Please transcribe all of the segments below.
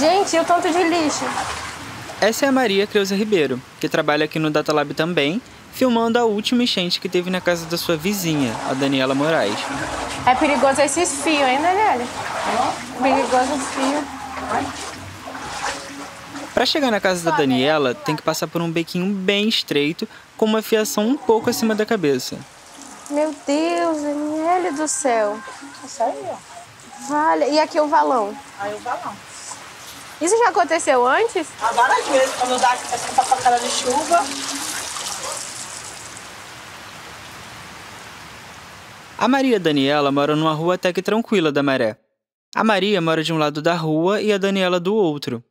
Gente, e o tanto de lixo? Essa é a Maria Creuza Ribeiro, que trabalha aqui no Datalab também, filmando a última enchente que teve na casa da sua vizinha, a Daniela Moraes. É perigoso esses fios, hein, Daniela? Perigoso os fios. Para chegar na casa da Daniela, tem que passar por um bequinho bem estreito, com uma fiação um pouco acima da cabeça. Meu Deus, Daniela do céu. Isso aí, ó. Vale. E aqui o valão? Aí o valão. Isso já aconteceu antes? Há várias vezes, quando dá assim, pra pancada de chuva. A Maria Daniela mora numa rua até que tranquila da Maré. A Maria mora de um lado da rua e a Daniela do outro.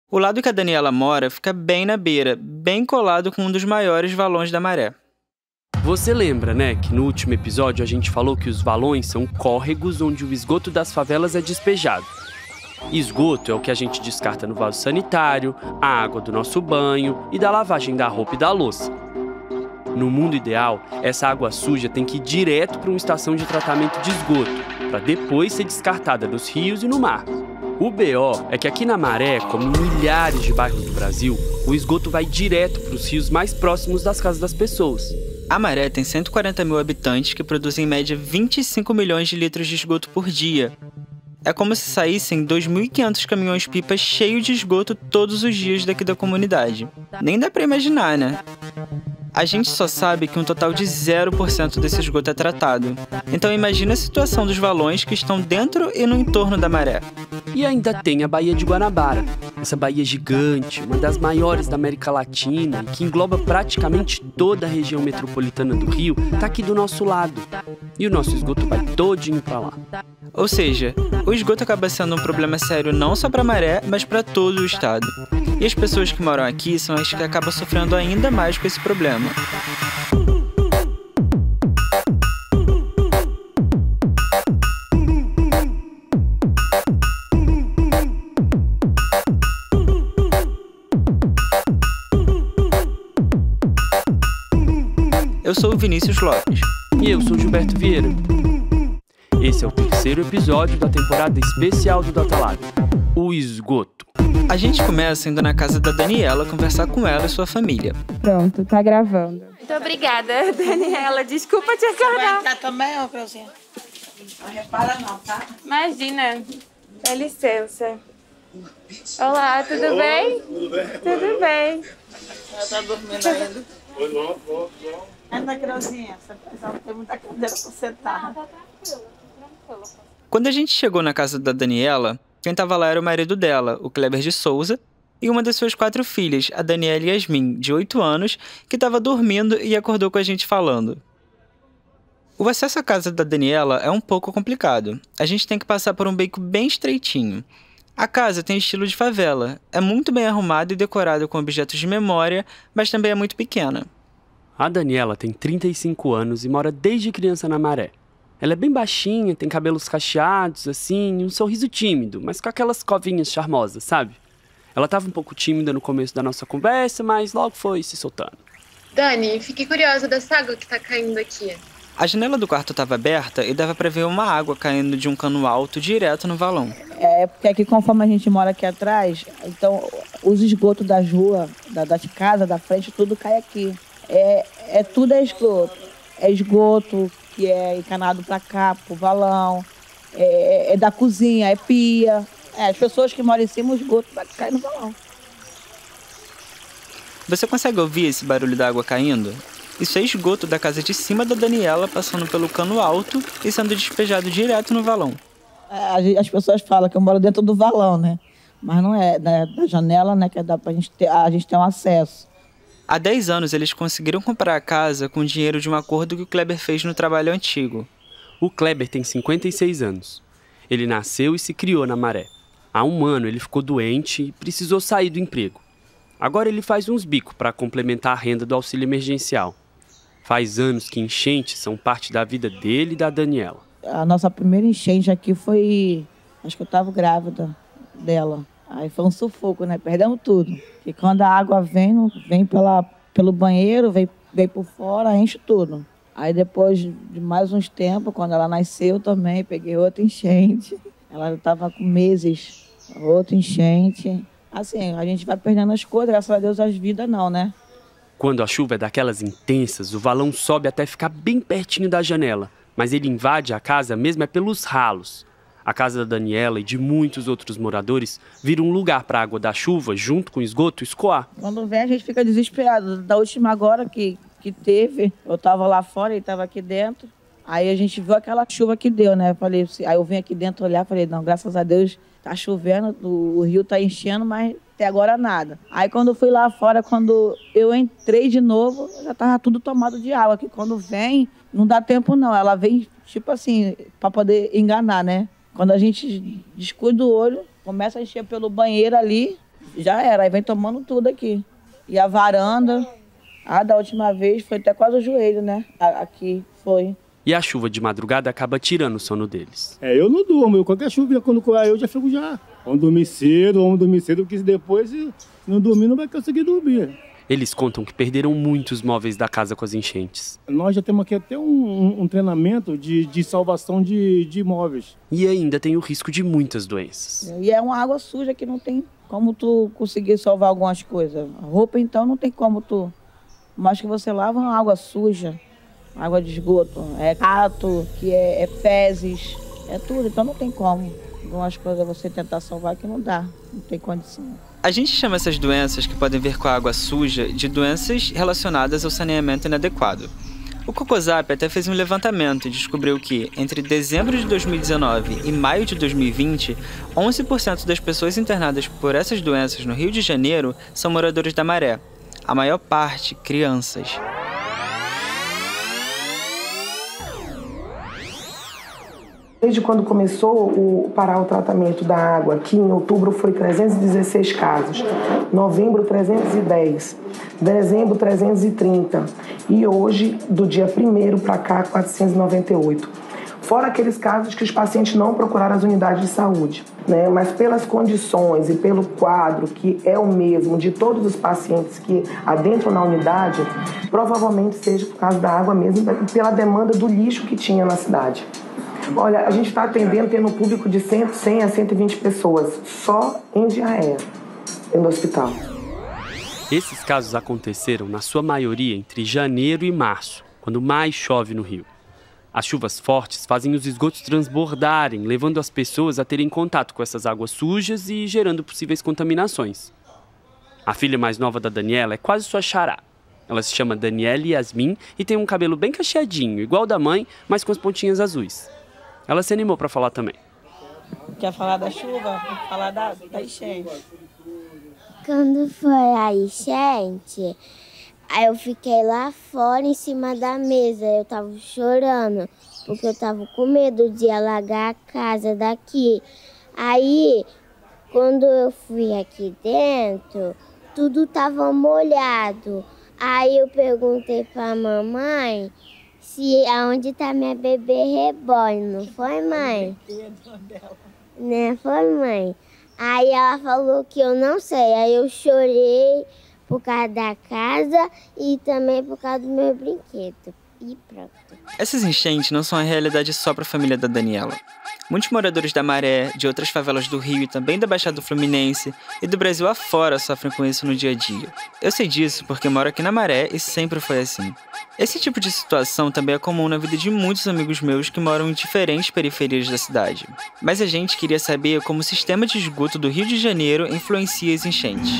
O lado que a Daniela mora fica bem na beira, bem colado com um dos maiores valões da Maré. Você lembra, né, que no último episódio a gente falou que os valões são córregos onde o esgoto das favelas é despejado. Esgoto é o que a gente descarta no vaso sanitário, a água do nosso banho e da lavagem da roupa e da louça. No mundo ideal, essa água suja tem que ir direto para uma estação de tratamento de esgoto, para depois ser descartada nos rios e no mar. O BO é que aqui na Maré, como em milhares de bairros do Brasil, o esgoto vai direto para os rios mais próximos das casas das pessoas. A Maré tem 140 mil habitantes que produzem em média 25 milhões de litros de esgoto por dia. É como se saíssem 2.500 caminhões-pipa cheios de esgoto todos os dias daqui da comunidade. Nem dá pra imaginar, né? A gente só sabe que um total de 0% desse esgoto é tratado. Então imagina a situação dos valões que estão dentro e no entorno da Maré. E ainda tem a Baía de Guanabara, essa baía gigante, uma das maiores da América Latina, que engloba praticamente toda a região metropolitana do Rio, tá aqui do nosso lado. E o nosso esgoto vai todinho pra lá. Ou seja, o esgoto acaba sendo um problema sério não só para Maré, mas para todo o estado. E as pessoas que moram aqui são as que acabam sofrendo ainda mais com esse problema. Eu sou o Vinícius Lopes. E eu sou o Gilberto Vieira. Esse é o terceiro episódio da temporada especial do Datalab, o esgoto. A gente começa indo na casa da Daniela conversar com ela e sua família. Pronto, tá gravando. Muito obrigada, Daniela. Desculpa te acordar. Vai entrar também, ô Creuzinha? Não repara não, tá? Imagina. Dá licença. Olá, tudo bem? Tudo bem? Tudo bem. Ela tá dormindo ainda. Oi, bom. Anda, Creuzinha. Você não tem muita cadeira pra sentar. Quando a gente chegou na casa da Daniela, quem estava lá era o marido dela, o Kleber de Souza, e uma das suas 4 filhas, a Daniela Yasmin, de 8 anos, que estava dormindo e acordou com a gente falando. O acesso à casa da Daniela é um pouco complicado. A gente tem que passar por um beco bem estreitinho. A casa tem estilo de favela, é muito bem arrumada e decorada com objetos de memória, mas também é muito pequena. A Daniela tem 35 anos e mora desde criança na Maré. Ela é bem baixinha, tem cabelos cacheados, assim, e um sorriso tímido, mas com aquelas covinhas charmosas, sabe? Ela estava um pouco tímida no começo da nossa conversa, mas logo foi se soltando. Dani, fiquei curiosa dessa água que tá caindo aqui. A janela do quarto estava aberta e dava para ver uma água caindo de um cano alto direto no valão. É porque aqui, conforme a gente mora aqui atrás, então os esgotos das ruas, das casas, da frente, tudo cai aqui. Tudo é esgoto. É esgoto que é encanado para cá, pro valão. É da cozinha, é pia. As pessoas que moram em cima, o esgoto vai cair no valão. Você consegue ouvir esse barulho da água caindo? Isso é esgoto da casa de cima da Daniela passando pelo cano alto e sendo despejado direto no valão. As pessoas falam que eu moro dentro do valão, né? Mas não é, né? Da janela, né? Que dá pra gente ter, a gente ter um acesso. Há 10 anos eles conseguiram comprar a casa com o dinheiro de um acordo que o Kleber fez no trabalho antigo. O Kleber tem 56 anos. Ele nasceu e se criou na Maré. Há 1 ano ele ficou doente e precisou sair do emprego. Agora ele faz uns bicos para complementar a renda do auxílio emergencial. Faz anos que enchentes são parte da vida dele e da Daniela. A nossa primeira enchente aqui foi... Acho que eu estava grávida dela. Aí foi um sufoco, né? Perdemos tudo. E quando a água vem pelo banheiro, vem por fora, enche tudo. Aí depois de mais uns tempos, quando ela nasceu também, peguei outra enchente. Ela estava com meses outra enchente. Assim, a gente vai perdendo as coisas, graças a Deus as vidas não, né? Quando a chuva é daquelas intensas, o valão sobe até ficar bem pertinho da janela, mas ele invade a casa mesmo é pelos ralos. A casa da Daniela e de muitos outros moradores vira um lugar para a água da chuva, junto com o esgoto, escoar. Quando vem a gente fica desesperado. Da última agora que teve, eu tava lá fora, ele tava aqui dentro. Aí a gente viu aquela chuva que deu, né? Aí eu vim aqui dentro olhar, falei, não, graças a Deus tá chovendo, o rio tá enchendo, mas até agora nada. Aí quando eu fui lá fora, quando eu entrei de novo, já tava tudo tomado de água. Que quando vem, não dá tempo não. Ela vem, tipo assim, para poder enganar, né? Quando a gente descuida o olho, começa a encher pelo banheiro ali, já era. Aí vem tomando tudo aqui. E a varanda, da última vez, foi até quase o joelho, né? Aqui foi. E a chuva de madrugada acaba tirando o sono deles. Eu não durmo. Qualquer chuva, quando coar eu já fico já. Vamos dormir cedo, porque depois, se não dormir, não vai conseguir dormir. Eles contam que perderam muitos móveis da casa com as enchentes. Nós já temos aqui até um treinamento de salvação de imóveis. E ainda tem o risco de muitas doenças. E é uma água suja que não tem como tu conseguir salvar algumas coisas. A roupa, então, não tem como tu... Mas que você lava uma água suja, água de esgoto, é rato, que é fezes, é tudo. Então não tem como. Algumas coisas você tentar salvar que não dá, não tem condição. A gente chama essas doenças que podem vir com a água suja de doenças relacionadas ao saneamento inadequado. O Cocosap até fez um levantamento e descobriu que, entre dezembro de 2019 e maio de 2020, 11% das pessoas internadas por essas doenças no Rio de Janeiro são moradores da Maré. A maior parte, crianças. Desde quando começou parar o tratamento da água, aqui em outubro foi 316 casos, novembro 310, dezembro 330 e hoje, do dia 1º para cá, 498. Fora aqueles casos que os pacientes não procuraram as unidades de saúde, né? Mas pelas condições e pelo quadro, que é o mesmo de todos os pacientes que adentram na unidade, provavelmente seja por causa da água mesmo e pela demanda do lixo que tinha na cidade. Olha, a gente está atendendo, tendo um público de 100 a 120 pessoas, só em diarreia, no hospital. Esses casos aconteceram, na sua maioria, entre janeiro e março, quando mais chove no Rio. As chuvas fortes fazem os esgotos transbordarem, levando as pessoas a terem contato com essas águas sujas e gerando possíveis contaminações. A filha mais nova da Daniela é quase sua xará. Ela se chama Daniela Yasmin e tem um cabelo bem cacheadinho, igual ao da mãe, mas com as pontinhas azuis. Ela se animou para falar também. Quer falar da chuva? Quer falar da enchente? Quando foi a enchente, aí eu fiquei lá fora em cima da mesa. Eu tava chorando, porque eu tava com medo de alagar a casa daqui. Aí, quando eu fui aqui dentro, tudo tava molhado. Aí eu perguntei pra mamãe se aonde tá minha bebê reborn, não foi, mãe? Né, foi, mãe? Aí ela falou que eu não sei, aí eu chorei por causa da casa e também por causa do meu brinquedo. E pronto. Essas enchentes não são a realidade só para a família da Daniela. Muitos moradores da Maré, de outras favelas do Rio e também da Baixada Fluminense e do Brasil afora sofrem com isso no dia a dia. Eu sei disso porque moro aqui na Maré e sempre foi assim. Esse tipo de situação também é comum na vida de muitos amigos meus que moram em diferentes periferias da cidade. Mas a gente queria saber como o sistema de esgoto do Rio de Janeiro influencia as enchentes.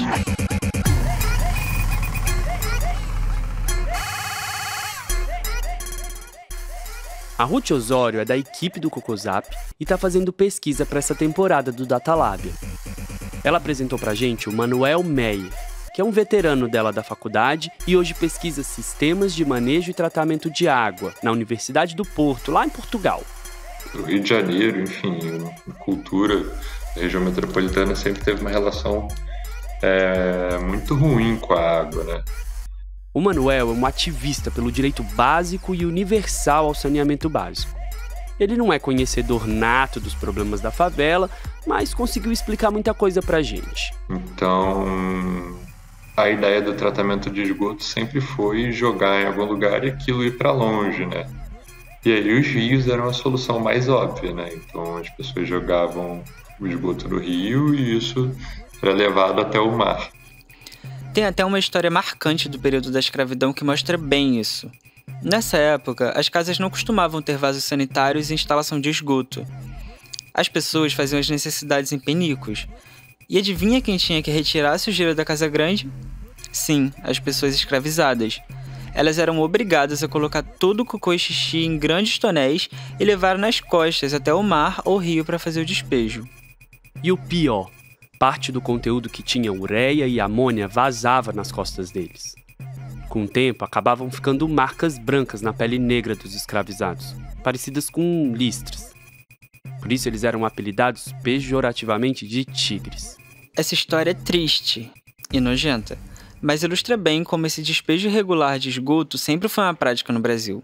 A Ruth Osório é da equipe do Cocosap e está fazendo pesquisa para essa temporada do Datalábia. Ela apresentou para a gente o Manuel Meyer, que é um veterano dela da faculdade e hoje pesquisa sistemas de manejo e tratamento de água na Universidade do Porto, lá em Portugal. O Rio de Janeiro, enfim, a cultura da região metropolitana sempre teve uma relação muito ruim com a água, né? O Manuel é um ativista pelo direito básico e universal ao saneamento básico. Ele não é conhecedor nato dos problemas da favela, mas conseguiu explicar muita coisa pra gente. Então, a ideia do tratamento de esgoto sempre foi jogar em algum lugar e aquilo ir para longe, né? E aí os rios eram a solução mais óbvia, né? Então as pessoas jogavam o esgoto do rio e isso era levado até o mar. Tem até uma história marcante do período da escravidão que mostra bem isso. Nessa época, as casas não costumavam ter vasos sanitários e instalação de esgoto. As pessoas faziam as necessidades em penicos. E adivinha quem tinha que retirar a sujeira da casa grande? Sim, as pessoas escravizadas. Elas eram obrigadas a colocar todo o cocô e xixi em grandes tonéis e levar nas costas até o mar ou rio para fazer o despejo. E o pior, parte do conteúdo que tinha ureia e amônia vazava nas costas deles. Com o tempo, acabavam ficando marcas brancas na pele negra dos escravizados, parecidas com listras. Por isso eles eram apelidados pejorativamente de tigres. Essa história é triste e nojenta, mas ilustra bem como esse despejo irregular de esgoto sempre foi uma prática no Brasil.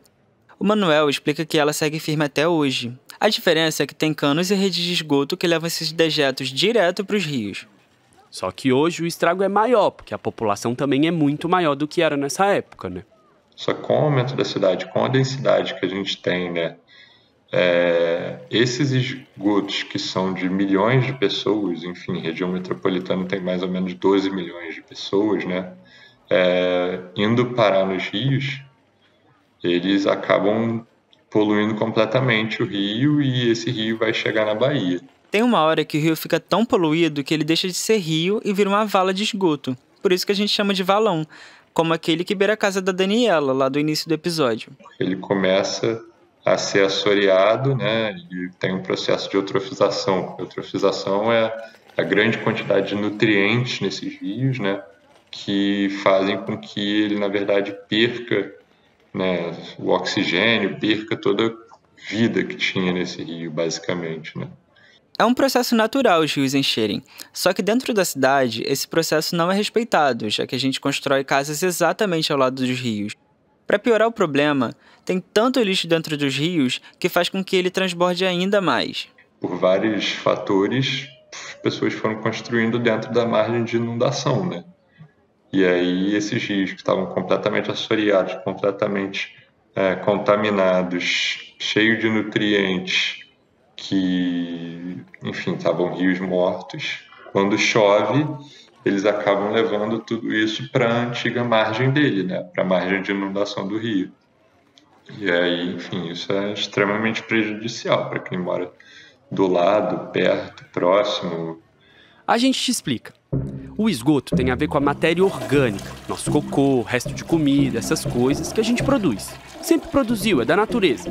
O Manuel explica que ela segue firme até hoje. A diferença é que tem canos e redes de esgoto que levam esses dejetos direto para os rios. Só que hoje o estrago é maior, porque a população também é muito maior do que era nessa época, né? Só com o aumento da cidade, com a densidade que a gente tem, né? Esses esgotos que são de milhões de pessoas, enfim, região metropolitana tem mais ou menos 12 milhões de pessoas, né? Indo parar nos rios, eles acabam poluindo completamente o rio e esse rio vai chegar na Bahia. Tem uma hora que o rio fica tão poluído que ele deixa de ser rio e vira uma vala de esgoto. Por isso que a gente chama de valão, como aquele que beira a casa da Daniela, lá do início do episódio. Ele começa a ser assoreado, né, e tem um processo de eutrofização. Eutrofização é a grande quantidade de nutrientes nesses rios, né, que fazem com que ele, na verdade, perca, né, o oxigênio, perca toda a vida que tinha nesse rio, basicamente, né. É um processo natural os rios encherem, só que dentro da cidade esse processo não é respeitado, já que a gente constrói casas exatamente ao lado dos rios. Para piorar o problema, tem tanto lixo dentro dos rios que faz com que ele transborde ainda mais. Por vários fatores, as pessoas foram construindo dentro da margem de inundação, né? E aí esses rios que estavam completamente assoreados, completamente contaminados, cheios de nutrientes, que, enfim, estavam rios mortos. Quando chove, eles acabam levando tudo isso para a antiga margem dele, né? Para a margem de inundação do rio. E aí, enfim, isso é extremamente prejudicial para quem mora do lado, perto, próximo. A gente te explica. O esgoto tem a ver com a matéria orgânica, nosso cocô, resto de comida, essas coisas que a gente produz. Sempre produziu, é da natureza.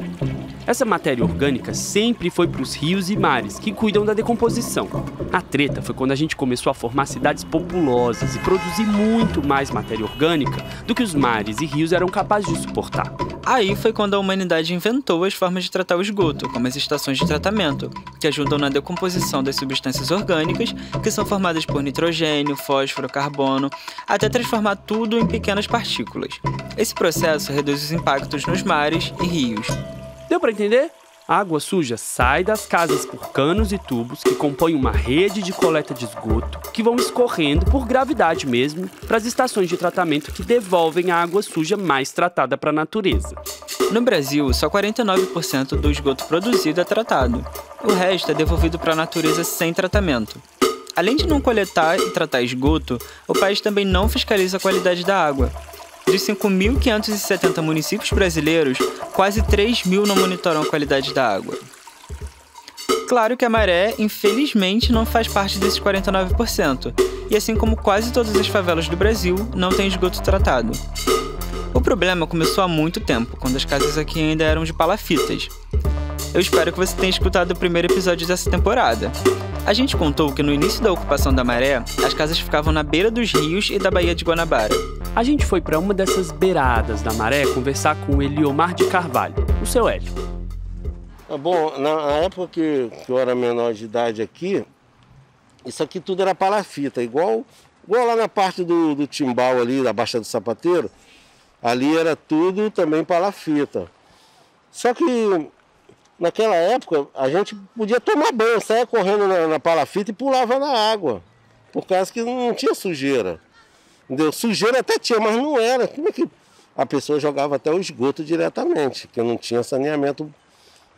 Essa matéria orgânica sempre foi para os rios e mares, que cuidam da decomposição. A treta foi quando a gente começou a formar cidades populosas e produzir muito mais matéria orgânica do que os mares e rios eram capazes de suportar. Aí foi quando a humanidade inventou as formas de tratar o esgoto, como as estações de tratamento, que ajudam na decomposição das substâncias orgânicas, que são formadas por nitrogênio, fósforo, carbono, até transformar tudo em pequenas partículas. Esse processo reduz os impactos nos mares e rios. Deu para entender? A água suja sai das casas por canos e tubos que compõem uma rede de coleta de esgoto que vão escorrendo por gravidade mesmo para as estações de tratamento que devolvem a água suja mais tratada para a natureza. No Brasil, só 49% do esgoto produzido é tratado. O resto é devolvido para a natureza sem tratamento. Além de não coletar e tratar esgoto, o país também não fiscaliza a qualidade da água. Dos 5.570 municípios brasileiros, quase 3.000 não monitoram a qualidade da água. Claro que a Maré, infelizmente, não faz parte desses 49%, e assim como quase todas as favelas do Brasil, não tem esgoto tratado. O problema começou há muito tempo, quando as casas aqui ainda eram de palafitas. Eu espero que você tenha escutado o primeiro episódio dessa temporada. A gente contou que no início da ocupação da Maré, as casas ficavam na beira dos rios e da Baía de Guanabara. A gente foi para uma dessas beiradas da Maré conversar com o Eliomar de Carvalho, o seu Hélio. Bom, na época que eu era menor de idade aqui, isso aqui tudo era palafita, igual lá na parte do Timbal ali, da Baixa do Sapateiro, ali era tudo também palafita. Só que naquela época a gente podia tomar banho, saia correndo na palafita e pulava na água, por causa que não tinha sujeira. Entendeu? Sujeira até tinha, mas não era. Como é que a pessoa jogava até o esgoto diretamente, porque não tinha saneamento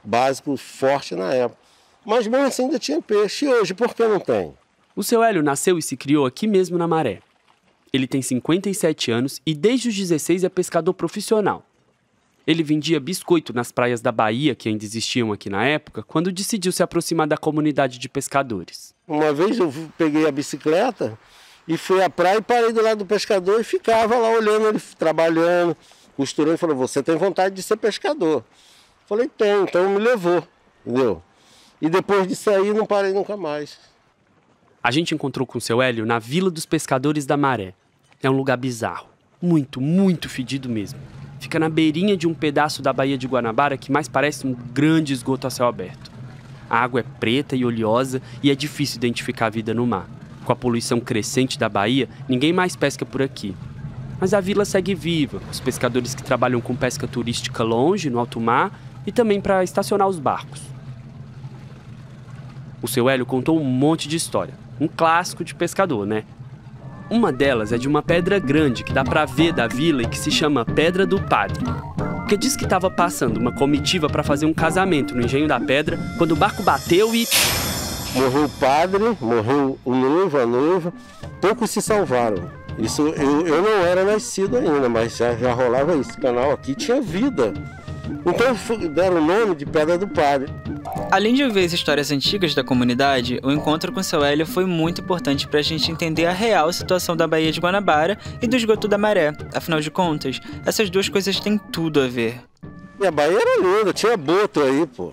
básico forte na época. Mas mesmo assim ainda tinha peixe. E hoje, por que não tem? O seu Hélio nasceu e se criou aqui mesmo na Maré. Ele tem 57 anos e desde os 16 é pescador profissional. Ele vendia biscoito nas praias da Bahia, que ainda existiam aqui na época, quando decidiu se aproximar da comunidade de pescadores. Uma vez eu peguei a bicicleta e fui à praia e parei do lado do pescador e ficava lá olhando ele trabalhando, costurando. Ele falou, você tem vontade de ser pescador? Eu falei, tenho, então me levou, entendeu? E depois disso aí não parei nunca mais. A gente encontrou com o seu Hélio na Vila dos Pescadores da Maré. É um lugar bizarro, muito, muito fedido mesmo. Fica na beirinha de um pedaço da Baía de Guanabara que mais parece um grande esgoto a céu aberto. A água é preta e oleosa e é difícil identificar a vida no mar. Com a poluição crescente da Bahia, ninguém mais pesca por aqui. Mas a vila segue viva, os pescadores que trabalham com pesca turística longe, no alto mar, e também para estacionar os barcos. O seu Hélio contou um monte de história, um clássico de pescador, né? Uma delas é de uma pedra grande que dá pra ver da vila e que se chama Pedra do Padre. Porque diz que estava passando uma comitiva para fazer um casamento no Engenho da Pedra, quando o barco bateu e... Morreu o padre, morreu o noivo, a noiva. Poucos se salvaram. Isso eu não era nascido ainda, mas já rolava isso. Esse canal aqui tinha vida. Então deram o nome de Pedra do Padre. Além de ouvir as histórias antigas da comunidade, o encontro com o seu Hélio foi muito importante para a gente entender a real situação da Baía de Guanabara e do esgoto da Maré. Afinal de contas, essas duas coisas têm tudo a ver. E a Baía era linda, tinha boto aí, pô.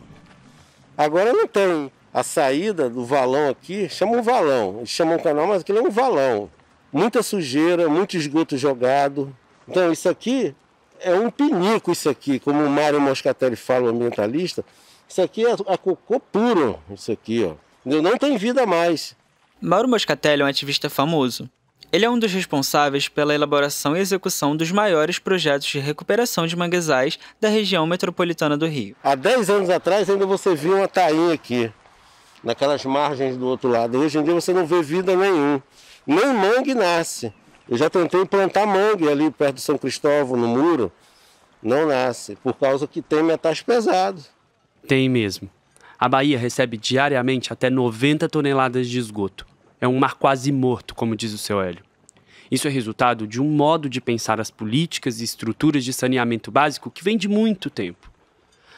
Agora não tem. A saída do valão aqui, chama um valão. Eles chamam o canal, mas aquilo é um valão. Muita sujeira, muito esgoto jogado. Então isso aqui é um pinico, isso aqui, como o Mário Moscatelli fala, o ambientalista. Isso aqui é cocô puro, isso aqui, ó. Não tem vida mais. Mauro Moscatelli é um ativista famoso. Ele é um dos responsáveis pela elaboração e execução dos maiores projetos de recuperação de manguezais da região metropolitana do Rio. Há 10 anos atrás ainda você via uma tainha aqui, naquelas margens do outro lado. Hoje em dia você não vê vida nenhum. Nem mangue nasce. Eu já tentei plantar mangue ali perto de São Cristóvão, no muro. Não nasce, por causa que tem metais pesados. Tem mesmo. A Bahia recebe diariamente até 90 toneladas de esgoto. É um mar quase morto, como diz o seu Hélio. Isso é resultado de um modo de pensar as políticas e estruturas de saneamento básico que vem de muito tempo.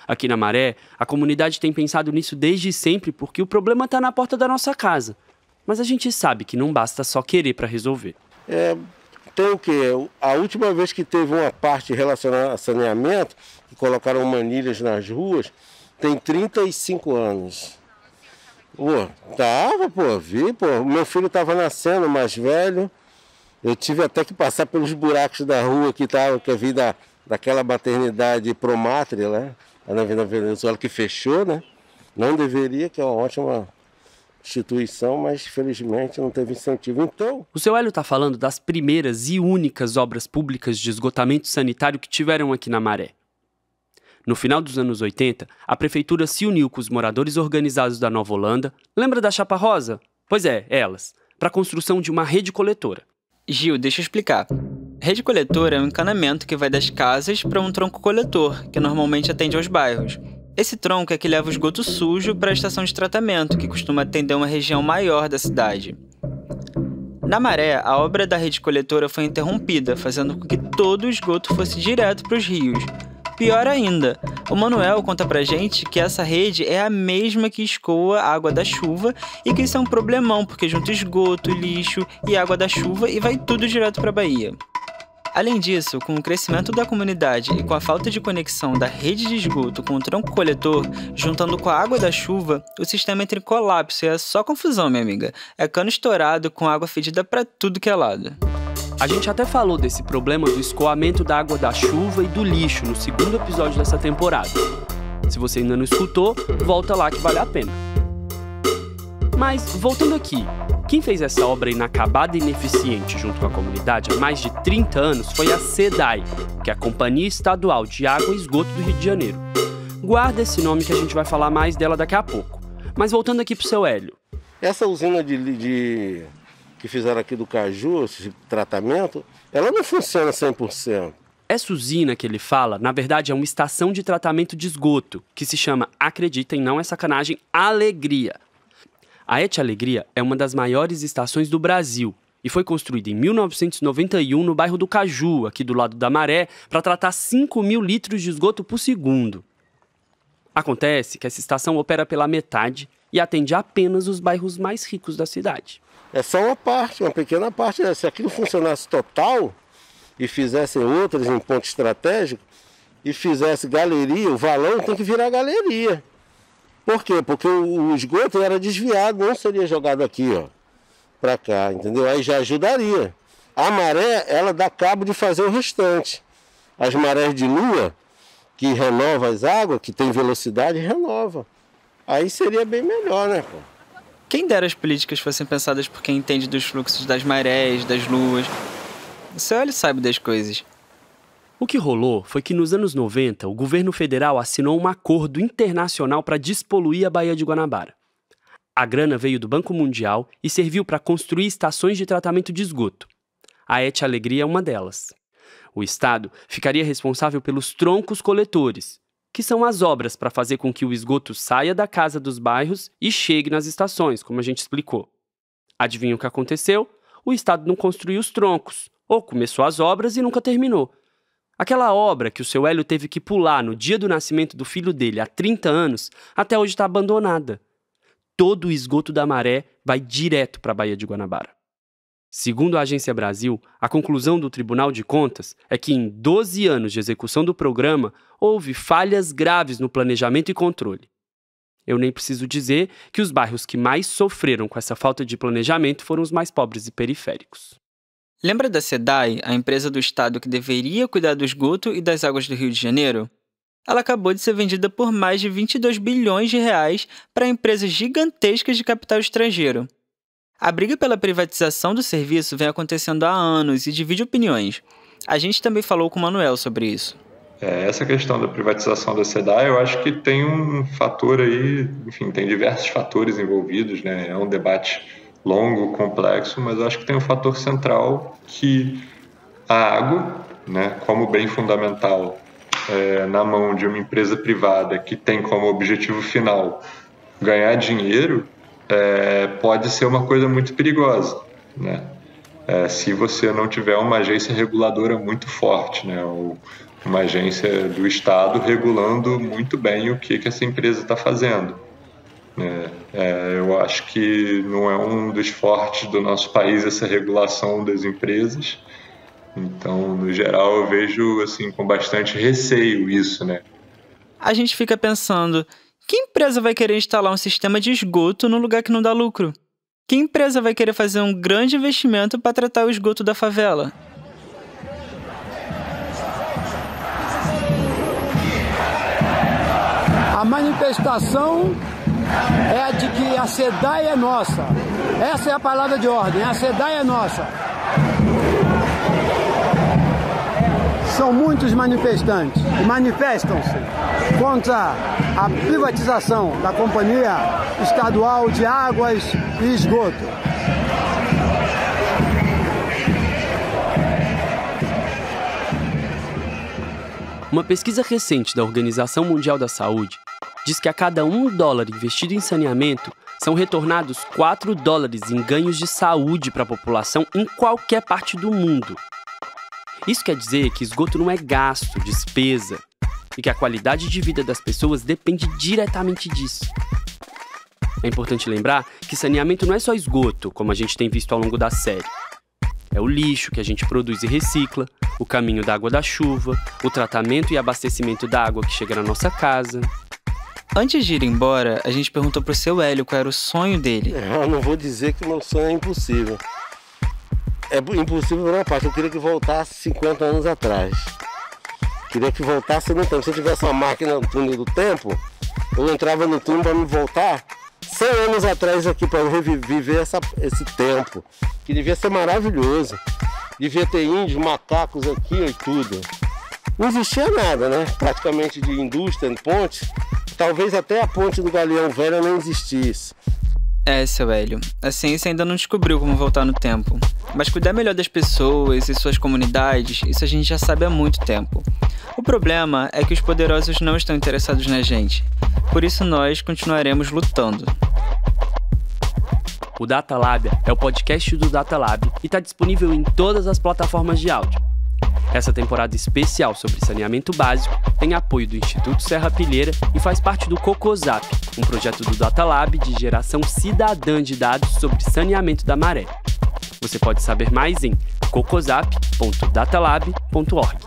Aqui na Maré, a comunidade tem pensado nisso desde sempre porque o problema está na porta da nossa casa. Mas a gente sabe que não basta só querer para resolver. Tem o quê? A última vez que teve uma parte relacionada a saneamento, que colocaram manilhas nas ruas, tem 35 anos. Meu filho estava nascendo, mais velho. Eu tive até que passar pelos buracos da rua que vi daquela maternidade Promátria, né? Na Venezuela, que fechou, né? Não deveria, que é uma ótima instituição, mas felizmente não teve incentivo. Então, o seu Hélio está falando das primeiras e únicas obras públicas de esgotamento sanitário que tiveram aqui na Maré. No final dos anos 80, a prefeitura se uniu com os moradores organizados da Nova Holanda, lembra da Chapa Rosa? Pois é, elas, para a construção de uma rede coletora. Gil, deixa eu explicar. Rede coletora é um encanamento que vai das casas para um tronco coletor, que normalmente atende aos bairros. Esse tronco é que leva o esgoto sujo para a estação de tratamento, que costuma atender uma região maior da cidade. Na Maré, a obra da rede coletora foi interrompida, fazendo com que todo o esgoto fosse direto para os rios. Pior ainda, o Manuel conta pra gente que essa rede é a mesma que escoa a água da chuva e que isso é um problemão, porque junta esgoto, lixo e água da chuva e vai tudo direto pra Bahia. Além disso, com o crescimento da comunidade e com a falta de conexão da rede de esgoto com o tronco coletor, juntando com a água da chuva, o sistema entra em colapso e é só confusão, minha amiga. É cano estourado com água fedida pra tudo que é lado. A gente até falou desse problema do escoamento da água da chuva e do lixo no segundo episódio dessa temporada. Se você ainda não escutou, volta lá que vale a pena. Mas, voltando aqui, quem fez essa obra inacabada e ineficiente junto com a comunidade há mais de 30 anos foi a SEDAI, que é a Companhia Estadual de Água e Esgoto do Rio de Janeiro. Guarda esse nome que a gente vai falar mais dela daqui a pouco. Mas voltando aqui pro seu Hélio. Essa usina que fizeram aqui do Caju, esse tratamento, ela não funciona 100%. Essa usina que ele fala, na verdade, é uma estação de tratamento de esgoto, que se chama, acreditem, não é sacanagem, Alegria. A ET Alegria é uma das maiores estações do Brasil e foi construída em 1991 no bairro do Caju, aqui do lado da Maré, para tratar 5.000 litros de esgoto por segundo. Acontece que essa estação opera pela metade e atende apenas os bairros mais ricos da cidade. É só uma parte, uma pequena parte. Se aquilo funcionasse total e fizessem outras em ponto estratégico e fizesse galeria, o valão tem que virar galeria. Por quê? Porque o esgoto era desviado, não seria jogado aqui, ó, para cá, entendeu? Aí já ajudaria. A maré, ela dá cabo de fazer o restante. As marés de lua, que renova as águas, que tem velocidade, renova. Aí seria bem melhor, né, pô? Quem dera as políticas fossem pensadas por quem entende dos fluxos das marés, das luas. O céu sabe das coisas. O que rolou foi que nos anos 90, o governo federal assinou um acordo internacional para despoluir a Baía de Guanabara. A grana veio do Banco Mundial e serviu para construir estações de tratamento de esgoto. A ET Alegria é uma delas. O Estado ficaria responsável pelos troncos coletores, que são as obras para fazer com que o esgoto saia da casa dos bairros e chegue nas estações, como a gente explicou. Adivinha o que aconteceu? O Estado não construiu os troncos, ou começou as obras e nunca terminou. Aquela obra que o seu Hélio teve que pular no dia do nascimento do filho dele há 30 anos, até hoje está abandonada. Todo o esgoto da Maré vai direto para a Baía de Guanabara. Segundo a Agência Brasil, a conclusão do Tribunal de Contas é que em 12 anos de execução do programa, houve falhas graves no planejamento e controle. Eu nem preciso dizer que os bairros que mais sofreram com essa falta de planejamento foram os mais pobres e periféricos. Lembra da SEDAI, a empresa do Estado que deveria cuidar do esgoto e das águas do Rio de Janeiro? Ela acabou de ser vendida por mais de 22 bilhões de reais para empresas gigantescas de capital estrangeiro. A briga pela privatização do serviço vem acontecendo há anos e divide opiniões. A gente também falou com o Manuel sobre isso. Essa questão da privatização da SEDAI, eu acho que tem um fator aí, enfim, tem diversos fatores envolvidos, né? É um debate longo, complexo, mas eu acho que tem um fator central que a água, né, como bem fundamental na mão de uma empresa privada que tem como objetivo final ganhar dinheiro, pode ser uma coisa muito perigosa, né? Se você não tiver uma agência reguladora muito forte, né? Ou uma agência do Estado regulando muito bem o que essa empresa está fazendo. Eu acho que não é um dos fortes do nosso país essa regulação das empresas. Então, no geral, eu vejo assim, com bastante receio isso, né? A gente fica pensando, que empresa vai querer instalar um sistema de esgoto num lugar que não dá lucro? Que empresa vai querer fazer um grande investimento para tratar o esgoto da favela? A manifestação é a de que a SEDAI é nossa. Essa é a palavra de ordem, a SEDAI é nossa. São muitos manifestantes e manifestam-se contra a privatização da Companhia Estadual de Águas e Esgoto. Uma pesquisa recente da Organização Mundial da Saúde diz que a cada $1 investido em saneamento, são retornados $4 em ganhos de saúde para a população em qualquer parte do mundo. Isso quer dizer que esgoto não é gasto, despesa, e que a qualidade de vida das pessoas depende diretamente disso. É importante lembrar que saneamento não é só esgoto, como a gente tem visto ao longo da série. É o lixo que a gente produz e recicla, o caminho da água da chuva, o tratamento e abastecimento da água que chega na nossa casa. Antes de ir embora, a gente perguntou pro seu Hélio qual era o sonho dele. Eu não vou dizer que meu sonho é impossível. É impossível por uma parte. Eu queria que voltasse 50 anos atrás. Queria que voltasse no tempo. Se eu tivesse uma máquina no túnel do tempo, eu entrava no túnel para me voltar 100 anos atrás aqui, para reviver esse tempo. Que devia ser maravilhoso. Devia ter índios, macacos aqui e tudo. Não existia nada, né? Praticamente de indústria, de ponte. Talvez até a ponte do Galeão Velho não existisse. Seu Hélio, a ciência ainda não descobriu como voltar no tempo. Mas cuidar melhor das pessoas e suas comunidades, isso a gente já sabe há muito tempo. O problema é que os poderosos não estão interessados na gente. Por isso nós continuaremos lutando. O Datalábia é o podcast do Datalab e está disponível em todas as plataformas de áudio. Essa temporada especial sobre saneamento básico tem apoio do Instituto Serra Pilheira e faz parte do Cocosap, um projeto do Datalab de geração cidadã de dados sobre saneamento da maré. Você pode saber mais em cocosap.datalab.org.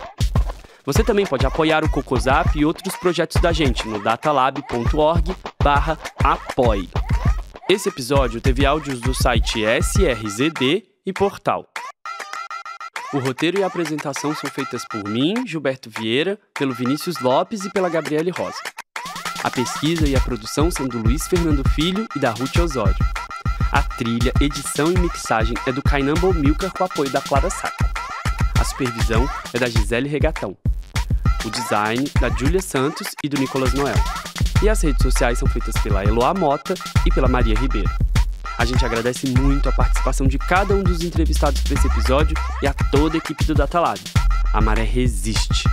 Você também pode apoiar o Cocosap e outros projetos da gente no datalab.org/apoie. Esse episódio teve áudios do site SRZD e Portal. O roteiro e a apresentação são feitas por mim, Gilberto Vieira, pelo Vinícius Lopes e pela Gabriele Rosa. A pesquisa e a produção são do Luiz Fernando Filho e da Ruth Osório. A trilha, edição e mixagem é do Cainambo Milcar com apoio da Clara Saco. A supervisão é da Gisele Regatão. O design da Júlia Santos e do Nicolas Noel. E as redes sociais são feitas pela Eloá Mota e pela Maria Ribeiro. A gente agradece muito a participação de cada um dos entrevistados para esse episódio e a toda a equipe do Datalab. A maré resiste.